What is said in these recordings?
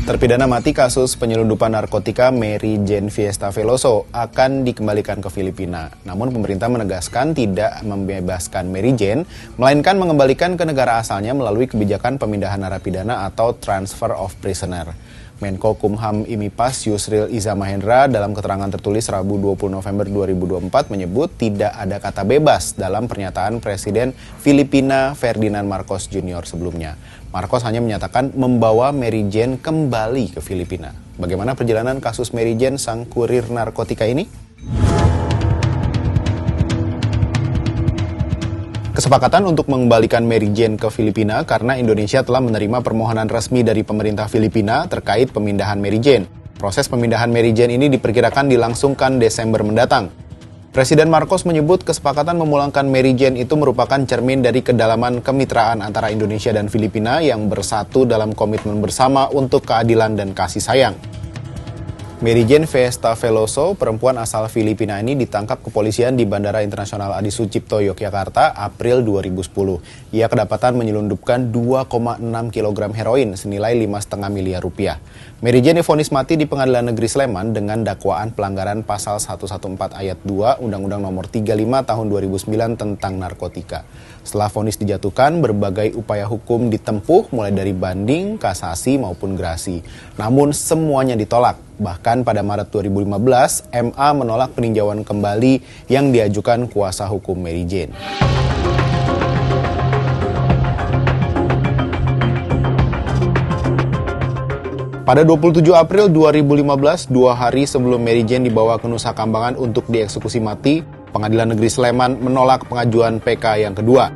Terpidana mati kasus penyelundupan narkotika Mary Jane Fiesta Veloso akan dikembalikan ke Filipina. Namun pemerintah menegaskan tidak membebaskan Mary Jane, melainkan mengembalikan ke negara asalnya melalui kebijakan pemindahan narapidana atau transfer of prisoner. Menko Kumham IMIPAS Yusril Iza Mahendra dalam keterangan tertulis Rabu 20 November 2024 menyebut tidak ada kata bebas dalam pernyataan Presiden Filipina Ferdinand Marcos Jr. sebelumnya. Marcos hanya menyatakan membawa Mary Jane kembali ke Filipina. Bagaimana perjalanan kasus Mary Jane sang kurir narkotika ini? Kesepakatan untuk mengembalikan Mary Jane ke Filipina karena Indonesia telah menerima permohonan resmi dari pemerintah Filipina terkait pemindahan Mary Jane. Proses pemindahan Mary Jane ini diperkirakan dilangsungkan Desember mendatang. Presiden Marcos menyebut kesepakatan memulangkan Mary Jane itu merupakan cermin dari kedalaman kemitraan antara Indonesia dan Filipina yang bersatu dalam komitmen bersama untuk keadilan dan kasih sayang. Mary Jane Fiesta Veloso, perempuan asal Filipina ini ditangkap kepolisian di Bandara Internasional Adi Sucipto, Yogyakarta, April 2010. Ia kedapatan menyelundupkan 2,6 kg heroin senilai 5,5 miliar rupiah. Mary Jane divonis mati di Pengadilan Negeri Sleman dengan dakwaan pelanggaran pasal 114 ayat 2 Undang-Undang Nomor 35 Tahun 2009 tentang narkotika. Setelah vonis dijatuhkan, berbagai upaya hukum ditempuh mulai dari banding, kasasi maupun gerasi. Namun semuanya ditolak. Bahkan pada Maret 2015, MA menolak peninjauan kembali yang diajukan kuasa hukum Mary Jane. Pada 27 April 2015, 2 hari sebelum Mary Jane dibawa ke Nusa Kambangan untuk dieksekusi mati, Pengadilan Negeri Sleman menolak pengajuan PK yang kedua.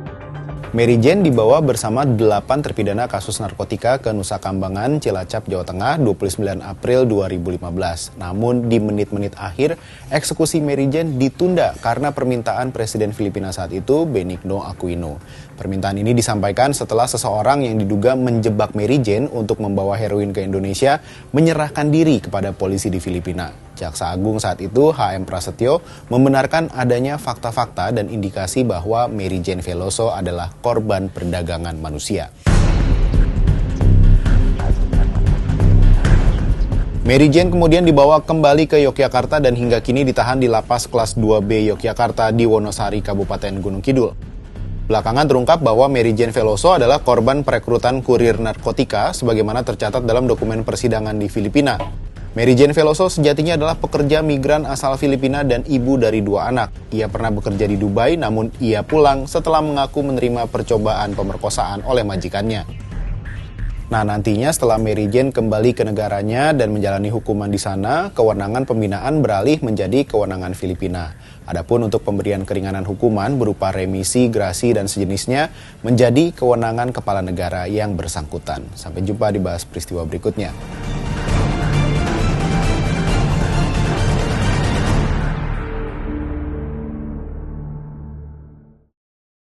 Mary Jane dibawa bersama 8 terpidana kasus narkotika ke Nusa Kambangan, Cilacap, Jawa Tengah 29 April 2015. Namun di menit-menit akhir, eksekusi Mary Jane ditunda karena permintaan Presiden Filipina saat itu, Benigno Aquino. Permintaan ini disampaikan setelah seseorang yang diduga menjebak Mary Jane untuk membawa heroin ke Indonesia menyerahkan diri kepada polisi di Filipina. Jaksa Agung saat itu, HM Prasetyo, membenarkan adanya fakta-fakta dan indikasi bahwa Mary Jane Veloso adalah korban perdagangan manusia. Mary Jane kemudian dibawa kembali ke Yogyakarta dan hingga kini ditahan di Lapas Kelas 2B Yogyakarta di Wonosari, Kabupaten Gunung Kidul. Belakangan terungkap bahwa Mary Jane Veloso adalah korban perekrutan kurir narkotika sebagaimana tercatat dalam dokumen persidangan di Filipina. Mary Jane Veloso sejatinya adalah pekerja migran asal Filipina dan ibu dari 2 anak. Ia pernah bekerja di Dubai, namun ia pulang setelah mengaku menerima percobaan pemerkosaan oleh majikannya. Nah, nantinya setelah Mary Jane kembali ke negaranya dan menjalani hukuman di sana, kewenangan pembinaan beralih menjadi kewenangan Filipina. Adapun untuk pemberian keringanan hukuman berupa remisi, grasi, dan sejenisnya menjadi kewenangan kepala negara yang bersangkutan. Sampai jumpa di Bahas Peristiwa berikutnya.